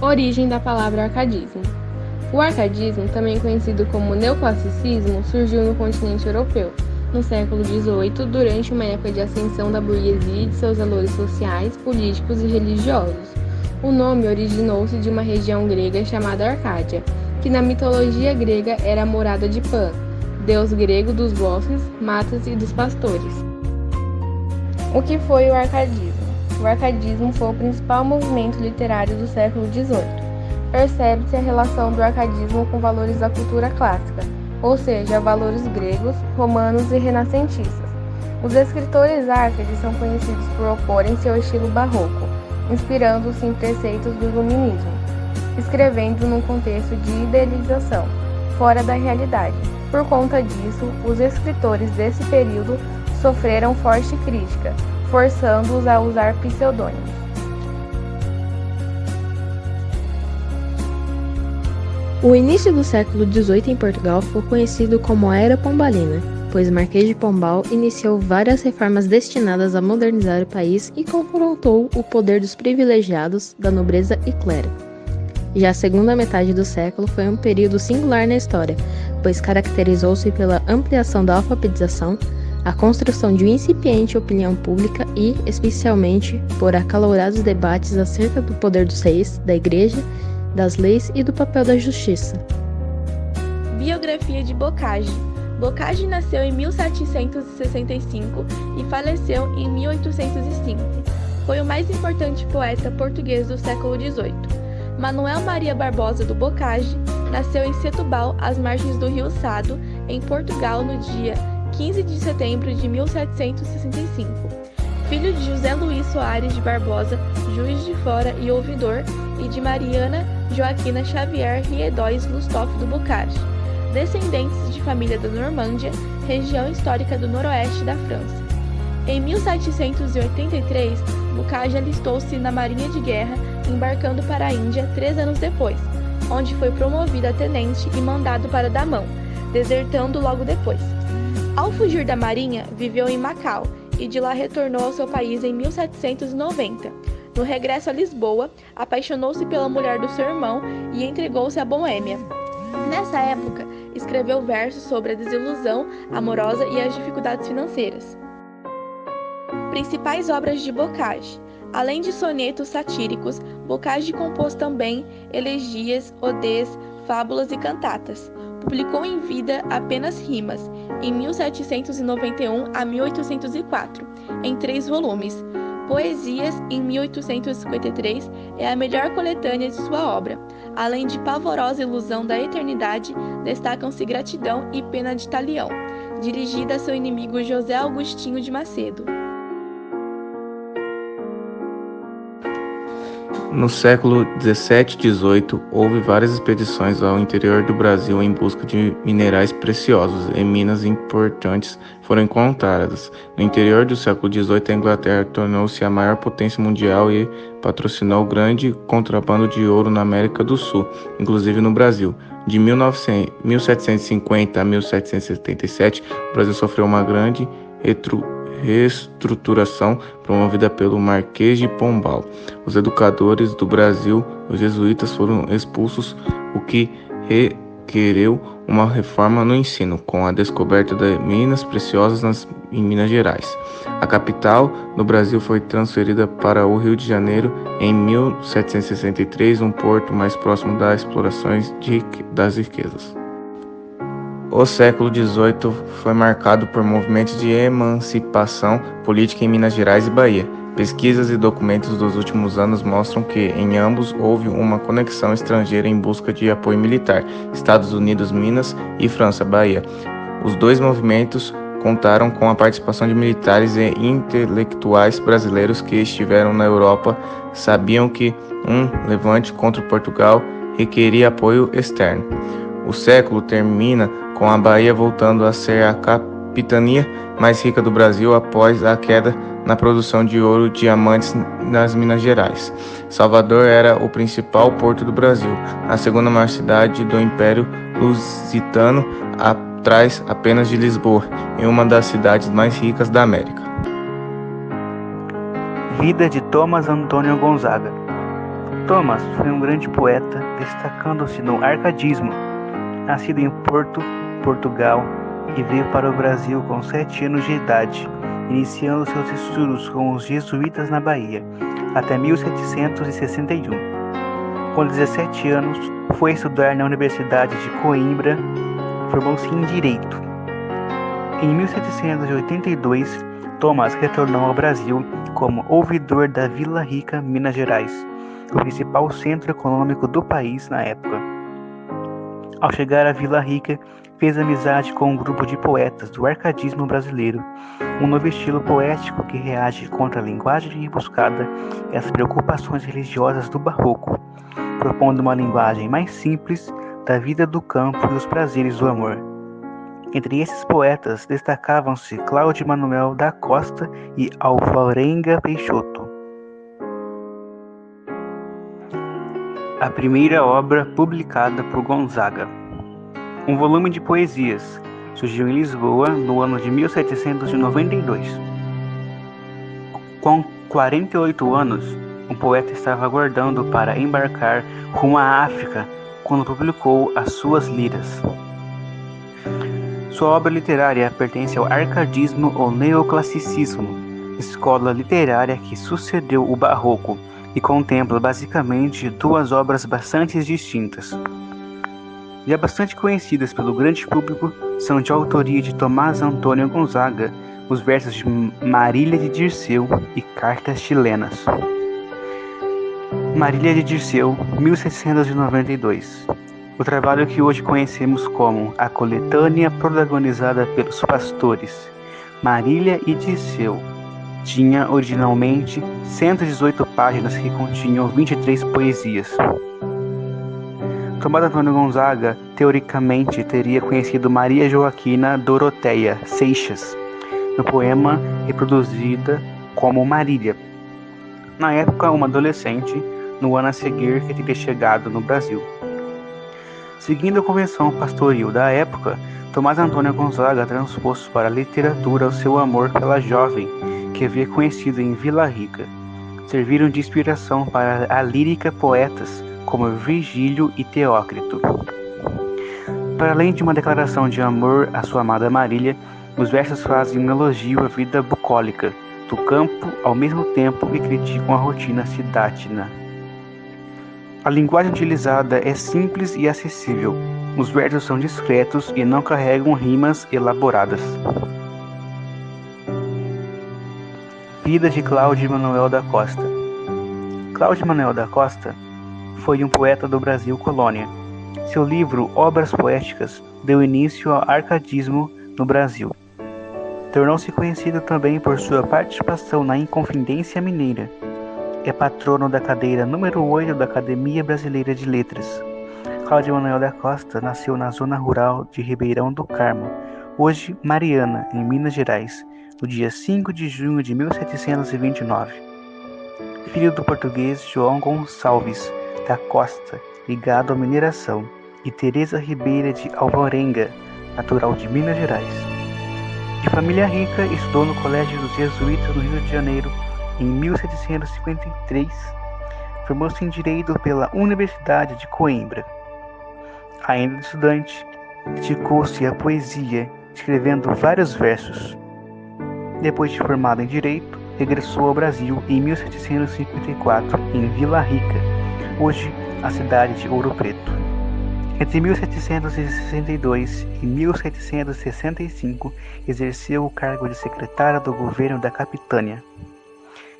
Origem da palavra arcadismo. O arcadismo, também conhecido como neoclassicismo, surgiu no continente europeu, no século XVIII, durante uma época de ascensão da burguesia e de seus valores sociais, políticos e religiosos. O nome originou-se de uma região grega chamada Arcádia, que na mitologia grega era a morada de Pan, deus grego dos bosques, matas e dos pastores. O que foi o arcadismo? O arcadismo foi o principal movimento literário do século XVIII. Percebe-se a relação do arcadismo com valores da cultura clássica, ou seja, valores gregos, romanos e renascentistas. Os escritores árcades são conhecidos por oporem-se ao estilo barroco, inspirando-se em preceitos do iluminismo, escrevendo num contexto de idealização, fora da realidade. Por conta disso, os escritores desse período sofreram forte crítica, forçando-os a usar pseudônimos. O início do século XVIII em Portugal foi conhecido como a Era Pombalina, pois o Marquês de Pombal iniciou várias reformas destinadas a modernizar o país e confrontou o poder dos privilegiados, da nobreza e clero. Já a segunda metade do século foi um período singular na história, pois caracterizou-se pela ampliação da alfabetização, a construção de uma incipiente opinião pública e, especialmente, por acalorados debates acerca do poder dos reis, da igreja, das leis e do papel da justiça. Biografia de Bocage. Bocage nasceu em 1765 e faleceu em 1805. Foi o mais importante poeta português do século XVIII. Manuel Maria Barbosa do Bocage nasceu em Setúbal, às margens do rio Sado, em Portugal, no dia 15 de setembro de 1765. Filho de José Luís Soares de Barbosa, juiz de fora e ouvidor, e de Mariana Joaquina Xavier Riedóis Lustoff do Bocage, descendentes de família da Normândia, região histórica do noroeste da França. Em 1783, Bocage alistou-se na Marinha de Guerra, embarcando para a Índia 3 anos depois, onde foi promovido a tenente e mandado para Damão, desertando logo depois. Ao fugir da Marinha, viveu em Macau e de lá retornou ao seu país em 1790. No regresso a Lisboa, apaixonou-se pela mulher do seu irmão e entregou-se à Boêmia. Nessa época, escreveu versos sobre a desilusão amorosa e as dificuldades financeiras. Principais obras de Bocage. Além de sonetos satíricos, Bocage compôs também elegias, odês, fábulas e cantatas. Publicou em vida apenas rimas, em 1791 a 1804, em 3 volumes. Poesias, em 1853, é a melhor coletânea de sua obra. Além de Pavorosa Ilusão da Eternidade, destacam-se Gratidão e Pena de Talião, dirigida a seu inimigo José Agostinho de Macedo. No século XVII e XVIII, houve várias expedições ao interior do Brasil em busca de minerais preciosos e minas importantes foram encontradas. No interior do século XVIII, a Inglaterra tornou-se a maior potência mundial e patrocinou o grande contrabando de ouro na América do Sul, inclusive no Brasil. De 1750 a 1777, o Brasil sofreu uma grande reestruturação promovida pelo Marquês de Pombal. Os educadores do Brasil, os jesuítas, foram expulsos, o que requereu uma reforma no ensino, com a descoberta de minas preciosas em Minas Gerais. A capital do Brasil foi transferida para o Rio de Janeiro em 1763, um porto mais próximo das explorações das riquezas. O século XVIII foi marcado por movimentos de emancipação política em Minas Gerais e Bahia. Pesquisas e documentos dos últimos anos mostram que, em ambos, houve uma conexão estrangeira em busca de apoio militar. Estados Unidos, Minas e França, Bahia. Os dois movimentos contaram com a participação de militares e intelectuais brasileiros que estiveram na Europa, sabiam que um levante contra Portugal requeria apoio externo. O século termina com a Bahia voltando a ser a capitania mais rica do Brasil após a queda na produção de ouro e diamantes nas Minas Gerais. Salvador era o principal porto do Brasil, a segunda maior cidade do Império Lusitano, atrás apenas de Lisboa, e uma das cidades mais ricas da América. Vida de Thomas Antônio Gonzaga. Thomas foi um grande poeta, destacando-se no arcadismo. Nascido em Porto, Portugal, e veio para o Brasil com 7 anos de idade, iniciando seus estudos com os jesuítas na Bahia, até 1761. Com 17 anos, foi estudar na Universidade de Coimbra, formou-se em Direito. Em 1782, Thomas retornou ao Brasil como ouvidor da Vila Rica, Minas Gerais, o principal centro econômico do país na época. Ao chegar à Vila Rica, fez amizade com um grupo de poetas do arcadismo brasileiro, um novo estilo poético que reage contra a linguagem rebuscada e as preocupações religiosas do barroco, propondo uma linguagem mais simples da vida do campo e os prazeres do amor. Entre esses poetas destacavam-se Cláudio Manuel da Costa e Alvarenga Peixoto. A primeira obra publicada por Gonzaga. Um volume de poesias, surgiu em Lisboa no ano de 1792. Com 48 anos, o poeta estava aguardando para embarcar rumo à África quando publicou as suas liras. Sua obra literária pertence ao arcadismo ou neoclassicismo, escola literária que sucedeu o barroco e contempla basicamente duas obras bastante distintas. Já bastante conhecidas pelo grande público, são de autoria de Tomás Antônio Gonzaga, os versos de Marília de Dirceu e Cartas Chilenas. Marília de Dirceu, 1792. O trabalho que hoje conhecemos como a coletânea protagonizada pelos pastores Marília e Dirceu tinha originalmente 118 páginas que continham 23 poesias. Tomás Antônio Gonzaga, teoricamente, teria conhecido Maria Joaquina Doroteia Seixas, no poema reproduzida como Marília. Na época, uma adolescente, no ano a seguir que teria chegado no Brasil. Seguindo a convenção pastoril da época, Tomás Antônio Gonzaga transpôs para a literatura o seu amor pela jovem, que havia conhecido em Vila Rica. Serviram de inspiração para a lírica poetas como Virgílio e Teócrito. Para além de uma declaração de amor à sua amada Marília, os versos fazem um elogio à vida bucólica do campo, ao mesmo tempo que criticam a rotina cidatina. A linguagem utilizada é simples e acessível. Os versos são discretos e não carregam rimas elaboradas. Vida de Cláudio Manuel da Costa. Cláudio Manuel da Costa foi um poeta do Brasil colônia. Seu livro Obras Poéticas deu início ao arcadismo no Brasil. Tornou-se conhecido também por sua participação na Inconfidência Mineira. É patrono da cadeira número 8 da Academia Brasileira de Letras. Cláudio Manuel da Costa nasceu na zona rural de Ribeirão do Carmo, hoje Mariana, em Minas Gerais, no dia 5 de junho de 1729. Filho do português João Gonçalves da Costa, ligado à mineração, e Teresa Ribeira de Alvarenga, natural de Minas Gerais. De família rica, estudou no Colégio dos Jesuítas no Rio de Janeiro em 1753. Formou-se em Direito pela Universidade de Coimbra. Ainda estudante, dedicou-se à poesia, escrevendo vários versos. Depois de formado em Direito, regressou ao Brasil em 1754, em Vila Rica, hoje a cidade de Ouro Preto. Entre 1762 e 1765, exerceu o cargo de secretário do governo da Capitânia.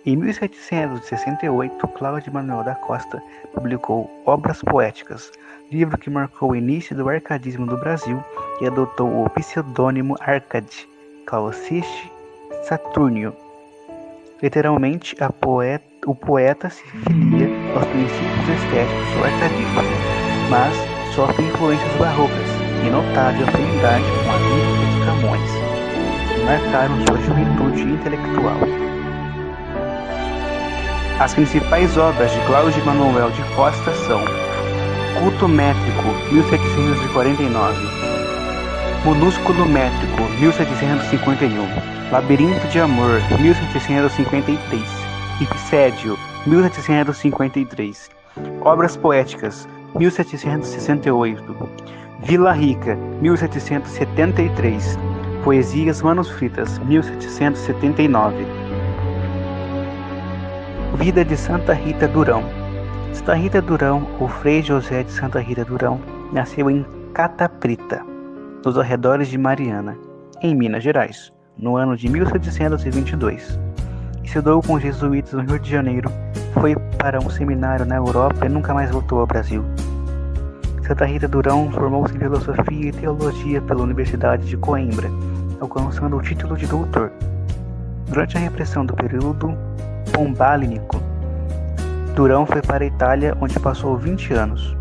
Em 1768, Cláudio Manuel da Costa publicou Obras Poéticas, livro que marcou o início do arcadismo do Brasil e adotou o pseudônimo Arcade, Calciche Saturnio. Literalmente, o poeta se filia aos princípios estéticos do arcadismo, mas sofre influências barrocas e notável afinidade com a lírica de Camões, que marcaram sua juventude intelectual. As principais obras de Cláudio Manuel de Costa são Culto Métrico, 1749, Monúsculo Métrico, 1751, Labirinto de Amor, 1753, Ipsédio, 1753, Obras Poéticas, 1768. Vila Rica, 1773. Poesias manuscritas, 1779. Vida de Santa Rita Durão. Santa Rita Durão, ou Frei José de Santa Rita Durão, nasceu em Cataprita, nos arredores de Mariana, em Minas Gerais, no ano de 1722. Estudou com jesuítas no Rio de Janeiro, foi para um seminário na Europa e nunca mais voltou ao Brasil. Santa Rita Durão formou-se em Filosofia e Teologia pela Universidade de Coimbra, alcançando o título de doutor. Durante a repressão do período pombalínico, Durão foi para a Itália, onde passou 20 anos.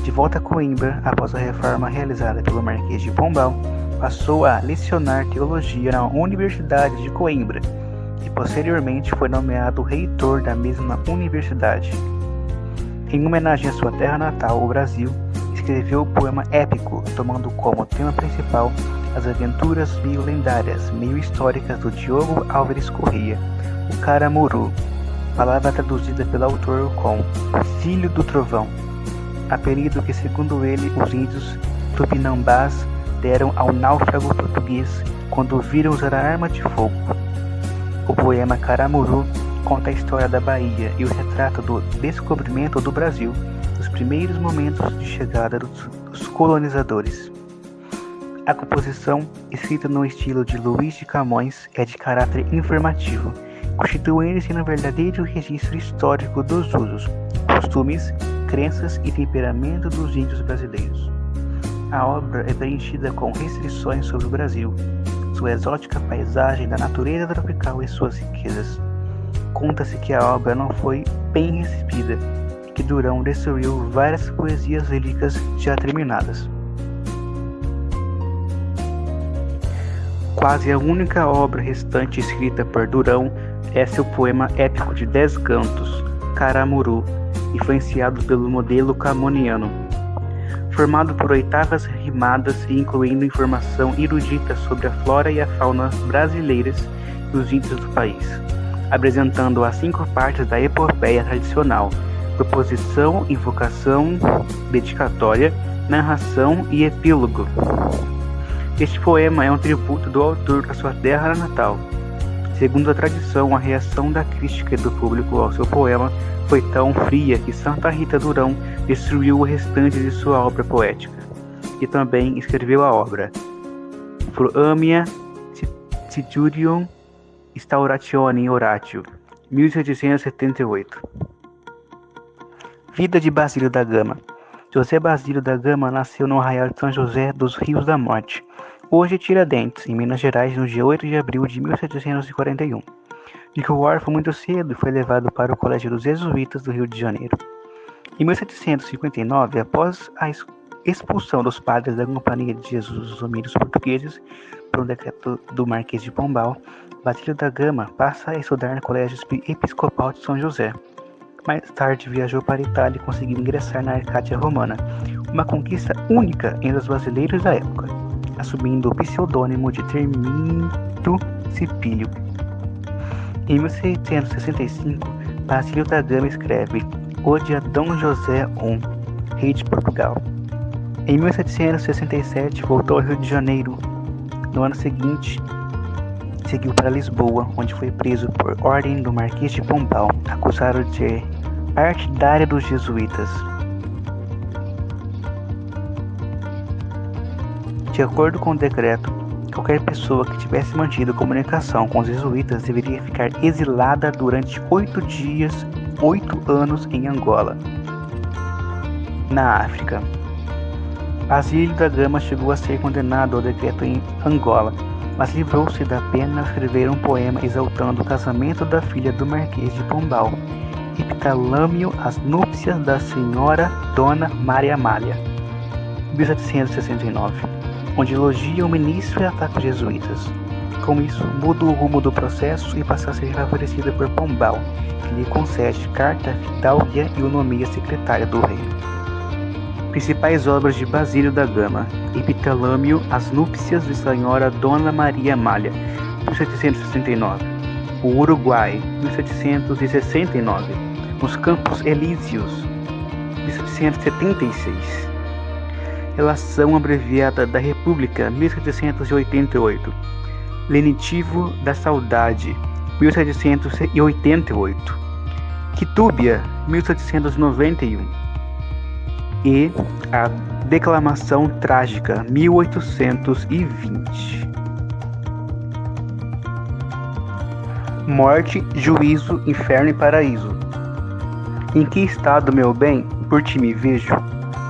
De volta a Coimbra, após a reforma realizada pelo Marquês de Pombal, passou a lecionar teologia na Universidade de Coimbra e posteriormente foi nomeado reitor da mesma universidade. Em homenagem à sua terra natal, o Brasil, escreveu o poema épico, tomando como tema principal as aventuras meio lendárias, meio históricas do Diogo Álvares Corrêa, o Caramuru, palavra traduzida pelo autor com Filho do Trovão, apelido que, segundo ele, os índios tupinambás deram ao náufrago português quando viram usar a arma de fogo. O poema Caramuru conta a história da Bahia e o retrato do descobrimento do Brasil, nos primeiros momentos de chegada dos colonizadores. A composição, escrita no estilo de Luís de Camões, é de caráter informativo, constituindo-se no verdadeiro registro histórico dos usos, costumes, crenças e temperamento dos índios brasileiros. A obra é preenchida com restrições sobre o Brasil, sua exótica paisagem da natureza tropical e suas riquezas. Conta-se que a obra não foi bem recebida e que Durão destruiu várias poesias líricas já terminadas. Quase a única obra restante escrita por Durão é seu poema épico de 10 cantos, Caramuru, influenciado pelo modelo camoniano. Formado por oitavas rimadas e incluindo informação erudita sobre a flora e a fauna brasileiras e os índios do país, apresentando as 5 partes da epopeia tradicional: proposição, invocação, dedicatória, narração e epílogo. Este poema é um tributo do autor à sua terra natal. Segundo a tradição, a reação da crítica do público ao seu poema foi tão fria que Santa Rita Durão destruiu o restante de sua obra poética, e também escreveu a obra Pro Amia Citurium Instauratione Oratio, 1778. Vida de Basílio da Gama. José Basílio da Gama nasceu no Arraial de São José dos Rios da Morte, hoje Tiradentes, em Minas Gerais, no dia 8 de abril de 1741. Ficou órfão muito cedo e foi levado para o Colégio dos Jesuítas do Rio de Janeiro. Em 1759, após a expulsão dos padres da Companhia de Jesus dos Domínios Portugueses por um decreto do Marquês de Pombal, Basílio da Gama passa a estudar no Colégio Episcopal de São José. Mais tarde viajou para a Itália e conseguiu ingressar na Arcádia Romana, uma conquista única entre os brasileiros da época, assumindo o pseudônimo de Termito Cipílio. Em 1765, Basílio da Gama escreve Ode a Dom José I, rei de Portugal. Em 1767, voltou ao Rio de Janeiro. No ano seguinte, seguiu para Lisboa, onde foi preso por ordem do Marquês de Pombal, acusado de ser partidário dos jesuítas. De acordo com o decreto, qualquer pessoa que tivesse mantido comunicação com os jesuítas deveria ficar exilada durante 8 anos em Angola, na África. Basílio da Gama chegou a ser condenado ao decreto em Angola, mas livrou-se da pena ao escrever um poema exaltando o casamento da filha do Marquês de Pombal, Epitálamo às núpcias da senhora Dona Maria Amália, 1769, onde elogia o ministro e ataca os jesuítas. Com isso, muda o rumo do processo e passa a ser favorecida por Pombal, que lhe concede carta fidalga e o nomeia secretária do rei. Principais obras de Basílio da Gama: Epitálamo às núpcias de senhora Dona Maria Amália, 1769. O Uruguai, 1769. Os Campos Elíseos, 1776. Relação abreviada da República, 1788. Lenitivo da Saudade, 1788. Quitúbia, 1791. E a Declamação Trágica, 1820. Morte, juízo, inferno e paraíso. Em que estado, meu bem, por ti me vejo?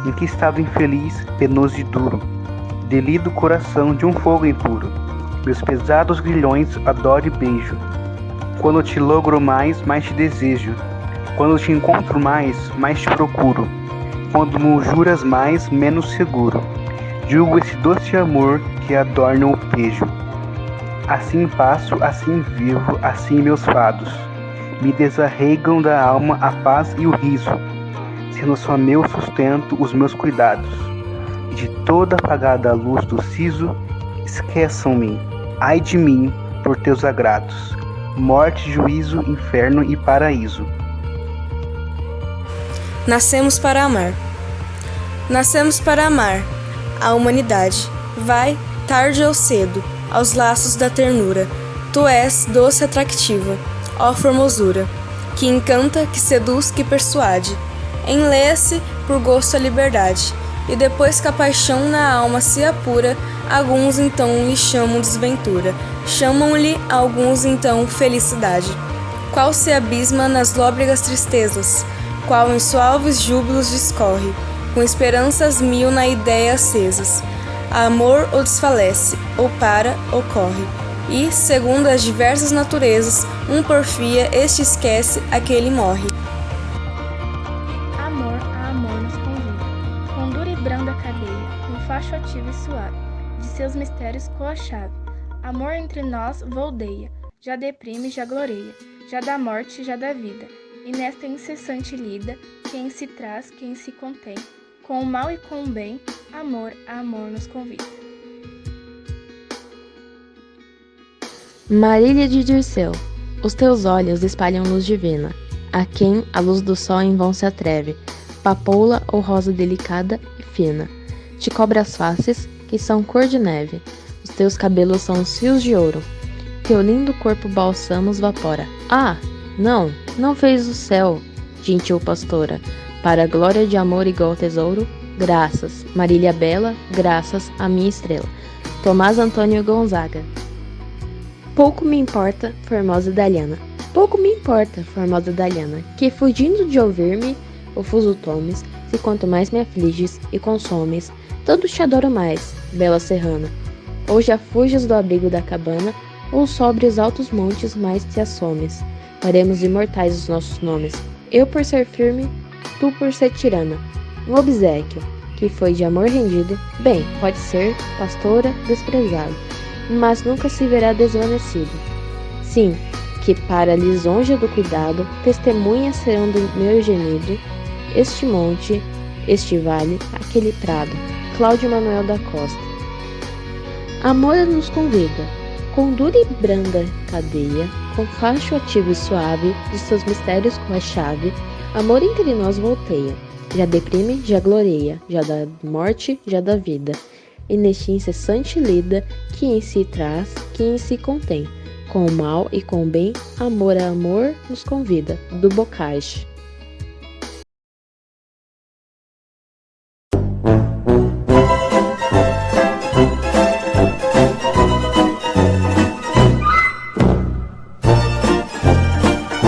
Em que estado infeliz, penoso e duro, delido coração de um fogo impuro, meus pesados grilhões adoro e beijo. Quando te logro mais, mais te desejo. Quando te encontro mais, mais te procuro. Quando me juras mais, menos seguro. Julgo esse doce amor que adorna o pejo. Assim passo, assim vivo, assim meus fados me desarraigam da alma a paz e o riso, sendo só meu sustento os meus cuidados. E de toda apagada luz do siso, esqueçam-me, ai de mim, por teus agrados, morte, juízo, inferno e paraíso. Nascemos para amar. Nascemos para amar a humanidade. Vai, tarde ou cedo, aos laços da ternura. Tu és doce atractiva, ó formosura, que encanta, que seduz, que persuade. Enleia-se por gosto a liberdade, e depois que a paixão na alma se apura, alguns então lhe chamam desventura, chamam-lhe alguns então felicidade. Qual se abisma nas lôbregas tristezas, qual em suaves júbilos discorre, com esperanças mil na ideia acesas. Amor ou desfalece, ou para, ou corre. E, segundo as diversas naturezas, um porfia, este esquece, aquele morre. Amor a amor nos convida, com dura e branda cadeia, com facho ativo e suave, de seus mistérios com a chave. Amor entre nós voldeia, já deprime, já gloreia, já dá morte, já dá vida. E nesta incessante lida, quem se traz, quem se contém, com o mal e com o bem, amor a amor nos convida. Marília de Dirceu, os teus olhos espalham luz divina, a quem a luz do sol em vão se atreve, papoula ou rosa delicada e fina, te cobre as faces, que são cor de neve, os teus cabelos são os fios de ouro, teu lindo corpo balsamos vapora. Ah, não fez o céu, gentil pastora, para a glória de amor igual tesouro, graças, Marília Bela, graças a minha estrela. Tomás Antônio Gonzaga. Pouco me importa, formosa Daliana, pouco me importa, formosa Daliana, que fugindo de ouvir-me, confuso tomes, se quanto mais me afliges e consomes, tanto te adoro mais, bela serrana. Ou já fujas do abrigo da cabana, ou sobre os altos montes mais te assomes. Faremos imortais os nossos nomes, eu por ser firme, tu por ser tirana. Um obséquio, que foi de amor rendido, bem, pode ser, pastora, desprezado, mas nunca se verá desvanecido. Sim, que para a lisonja do cuidado, testemunhas serão do meu gemido, este monte, este vale, aquele prado. Cláudio Manuel da Costa. Amor nos convida, com dura e branda cadeia, com facho ativo e suave, de seus mistérios com a chave, amor entre nós volteia, já deprime, já gloreia, já dá morte, já dá vida, e neste incessante lida, que em si traz, que em si contém, com o mal e com o bem, amor a amor nos convida, do Bocage.